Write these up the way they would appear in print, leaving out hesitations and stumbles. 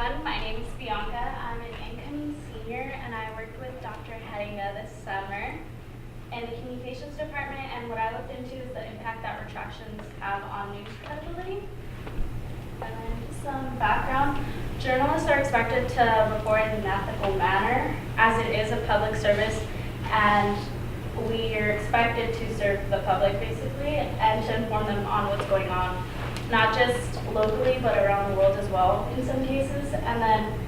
everyone. My name is Vianca. I'm an incoming senior, and I worked with Dr. Hedinga this summer in the communications department, and what I looked into is the impact that retractions have on news credibility. And then some background. Journalists are expected to report in an ethical manner, as it is a public service, and we are expected to serve the public, basically, and to inform them on what's going on, not just locally, but around the world as well in some cases. And then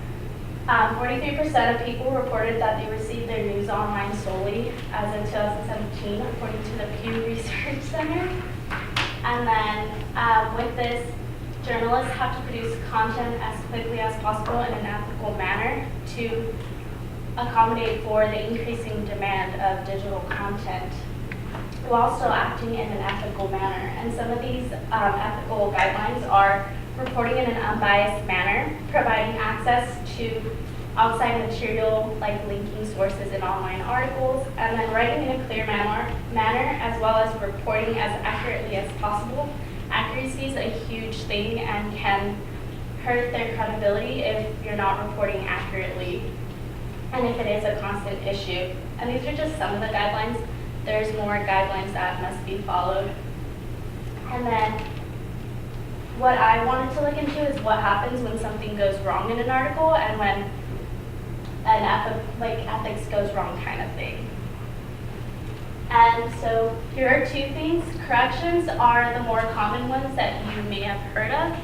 43% of people reported that they received their news online solely as of 2017, according to the Pew Research Center. And then with this, journalists have to produce content as quickly as possible in an ethical manner to accommodate for the increasing demand of digital content, while still acting in an ethical manner. And some of these ethical guidelines are reporting in an unbiased manner, providing access to outside material like linking sources in online articles, and then writing in a clear manner, as well as reporting as accurately as possible. Accuracy is a huge thing and can hurt their credibility if you're not reporting accurately, and if it is a constant issue. And these are just some of the guidelines. There's more guidelines that must be followed. And then what I wanted to look into is what happens when something goes wrong in an article and when ethics goes wrong kind of thing. And so here are two things. Corrections are the more common ones that you may have heard of.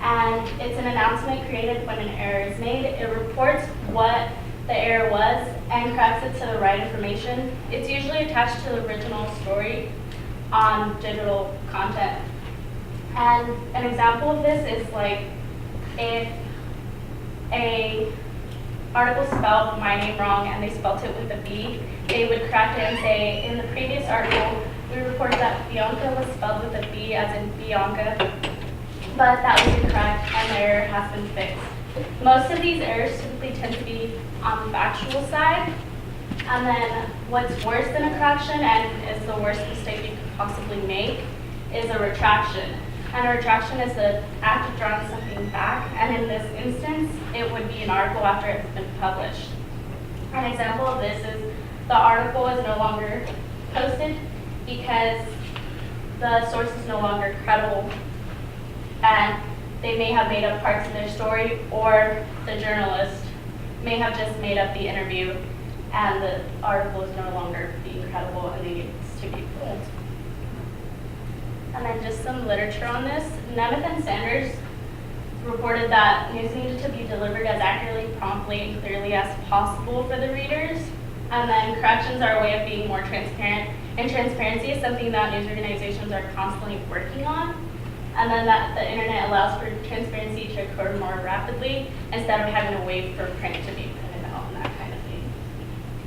And it's an announcement created when an error is made. It reports what the error was and corrects it to the right information. It's usually attached to the original story on digital content. And an example of this is like if a article spelled my name wrong and they spelled it with a B, they would correct it and say, in the previous article, we reported that Vianca was spelled with a B as in Bianca, but that was incorrect and the error has been fixed. Most of these errors typically tend to be on the factual side. And then what's worse than a correction and is the worst mistake you could possibly make is a retraction. And a retraction is the act of drawing something back, and in this instance, it would be an article after it's been published. An example of this is the article is no longer posted because the source is no longer credible, and they may have made up parts of their story, or the journalist may have just made up the interview, and the article is no longer being credible and needs to be pulled. And then just some literature on this. Nemeth and Sanders reported that news needed to be delivered as accurately, promptly, and clearly as possible for the readers. And then corrections are a way of being more transparent. And transparency is something that news organizations are constantly working on. And then that the internet allows for transparency to occur more rapidly instead of having to wait for print to be printed out and that kind of thing.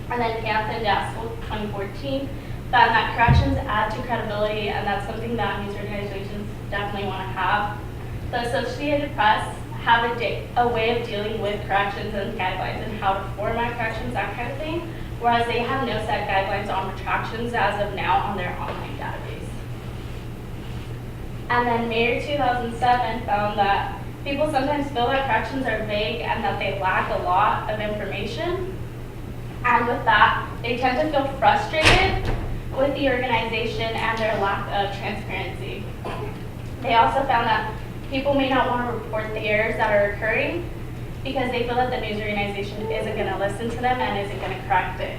And then Camp and Dassel 2014 found that corrections add to credibility, and that's something that news organizations definitely want to have. The Associated Press have a way of dealing with corrections and guidelines and how to format corrections, that kind of thing, whereas they have no set guidelines on retractions as of now on their online database. And then Mayer 2007 found that people sometimes feel that corrections are vague and that they lack a lot of information. And with that, they tend to feel frustrated with the organization and their lack of transparency. They also found that people may not want to report the errors that are occurring because they feel that the news organization isn't going to listen to them and isn't going to correct it.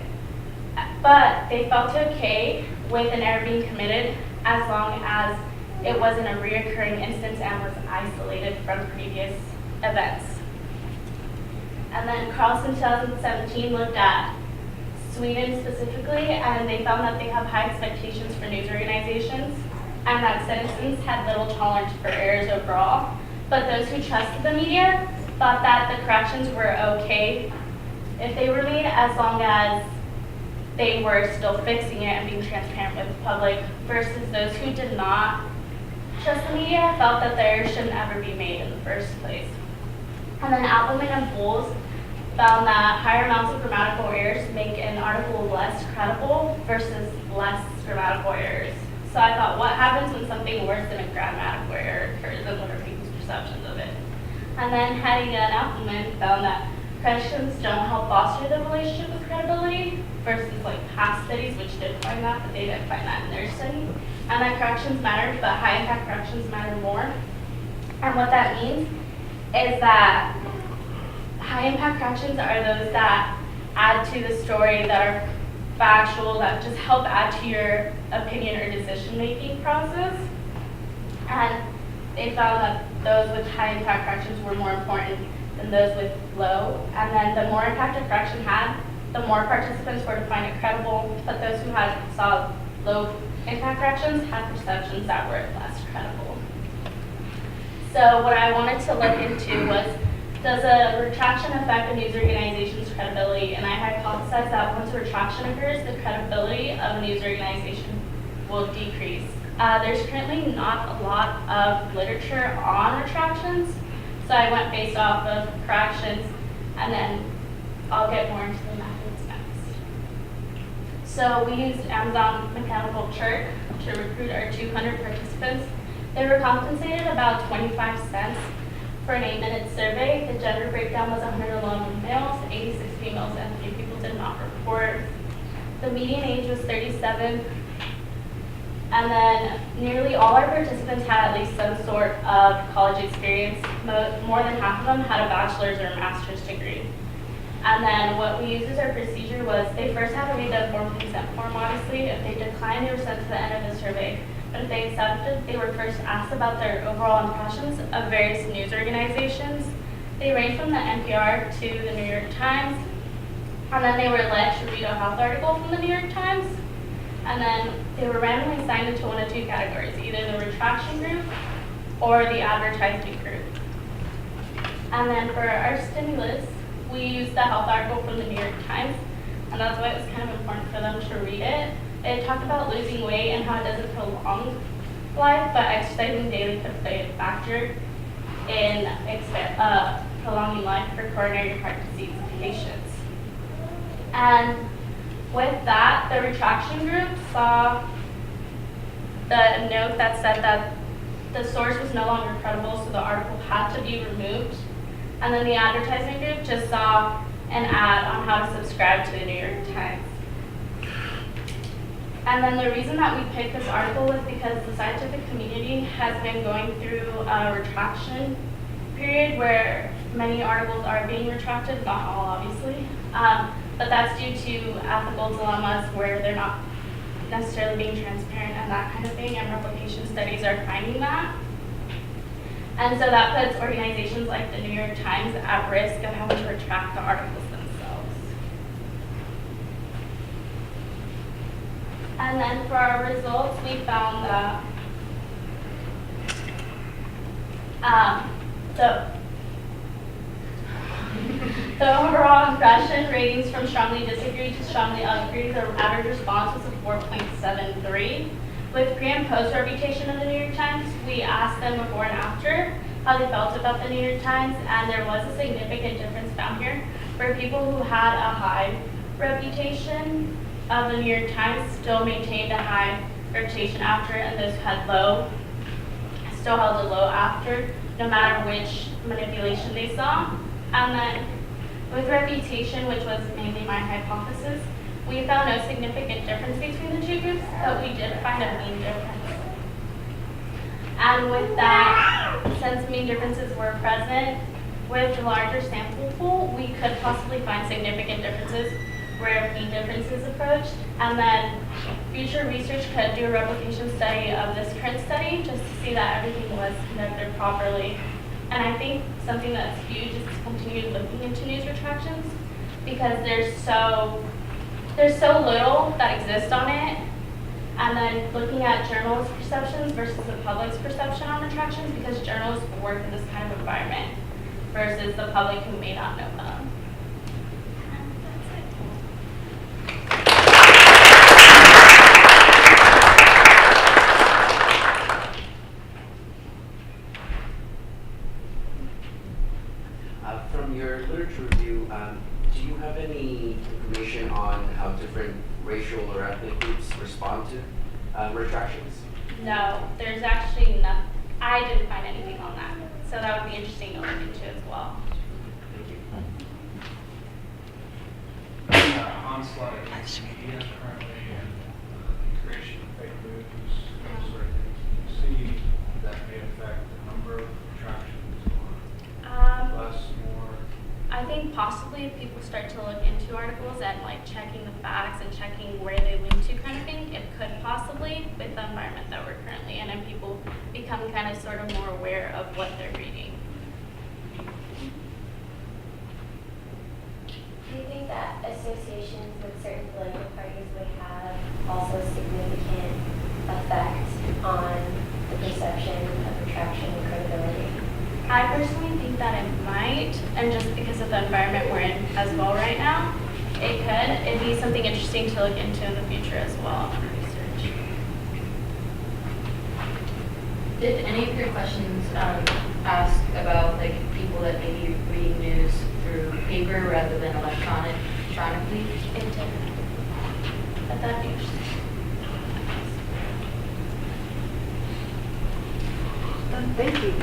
But they felt okay with an error being committed as long as it wasn't a reoccurring instance and was isolated from previous events. And then Carlson 2017 looked at Sweden specifically, and they found that they have high expectations for news organizations and that citizens had little tolerance for errors overall. But those who trusted the media thought that the corrections were okay if they were made as long as they were still fixing it and being transparent with the public, versus those who did not trust the media felt that the errors shouldn't ever be made in the first place. And then Appleman and Bowles found that higher amounts of grammatical errors make an article less credible versus less grammatical errors. So I thought, what happens when something worse than a grammatical error occurs, and what are people's perceptions of it? And And then Hattie and Appleman found that corrections don't help foster the relationship with credibility versus like past studies, which did find that, but they didn't find that in their study. And that corrections matter, but high impact corrections matter more. And what that means is that high impact corrections are those that add to the story, that are factual, that just help add to your opinion or decision making process. And they found that those with high impact corrections were more important than those with low. And then the more impact a correction had, the more participants were to find it credible, but those who saw low impact corrections had perceptions that were less credible. So what I wanted to look into was, does a retraction affect a news organization's credibility? And I hypothesized that once a retraction occurs, the credibility of a news organization will decrease. There's currently not a lot of literature on retractions, so I went based off of corrections, and then I'll get more into the methods next. So we used Amazon Mechanical Turk to recruit our 200 participants. They were compensated about 25 cents for an 8-minute survey. The gender breakdown was 111 males, 86 females, and 3 people did not report. The median age was 37. And then nearly all our participants had at least some sort of college experience. More than half of them had a bachelor's or a master's degree. And then what we used as our procedure was they first had to read the informed consent form, obviously. If they declined, they were sent to the end of the survey. But if they accepted, they were first asked about their overall impressions of various news organizations. They ranged from the NPR to the New York Times. And then they were led to read a health article from the New York Times. And then they were randomly assigned into one of 2 categories, either the retraction group or the advertising group. And then for our stimulus, we used the health article from the New York Times, and that's why it was kind of important for them to read it. It talked about losing weight and how it doesn't prolong life, but exercising daily could play a factor in prolonging life for coronary heart disease patients. And with that, the retraction group saw the note that said that the source was no longer credible, so the article had to be removed. And then the advertising group just saw an ad on how to subscribe to the New York Times. And then the reason that we picked this article was because the scientific community has been going through a retraction period where many articles are being retracted, not all obviously, but that's due to ethical dilemmas where they're not necessarily being transparent and that kind of thing, and replication studies are finding that. And so that puts organizations like the New York Times at risk of having to retract the articles themselves. And then for our results, we found that the overall impression ratings from strongly disagree to strongly agree, the average response was a 4.73. With pre and post reputation of the New York Times, we asked them before and after how they felt about the New York Times, and there was a significant difference found here where people who had a high reputation of the New York Times still maintained a high reputation after, and those who had low still held a low after, no matter which manipulation they saw. And then with reputation, which was mainly my hypothesis, we found no significant difference between the 2 groups, but we did find a mean difference. And with that, since mean differences were present, with the larger sample pool, we could possibly find significant differences where mean differences approached. And then future research could do a replication study of this current study just to see that everything was conducted properly. And I think something that's huge is to continue looking into news retractions, because there's so little that exists on it, and then looking at journalists' perceptions versus the public's perception on retractions, because journalists work in this kind of environment versus the public who may not know them. From your literature review, do you have any information on how different racial or ethnic groups respond to retractions? No, there's actually nothing. I didn't find anything on that So that would be interesting to look into as well. Thank you. Onslaught against media currently and the creation of fake news, those sort of things. Do you see that may affect the number of attractions or less, more? I think possibly if people start to look into articles and like checking the facts and checking where they link to kind of thing, it could possibly with the environment that we're currently in and people become kind of sort of more aware of what they're reading. Do you think that associations with certain political parties would have also a significant effect on the perception of attraction and credibility? I personally think that it might, and just because of the environment we're in as well right now, it could. It'd be something interesting to look into in the future as well for research. Did any of your questions ask about like people that may be reading news through paper rather than electronically? It did. But that'd be interesting. Thank you.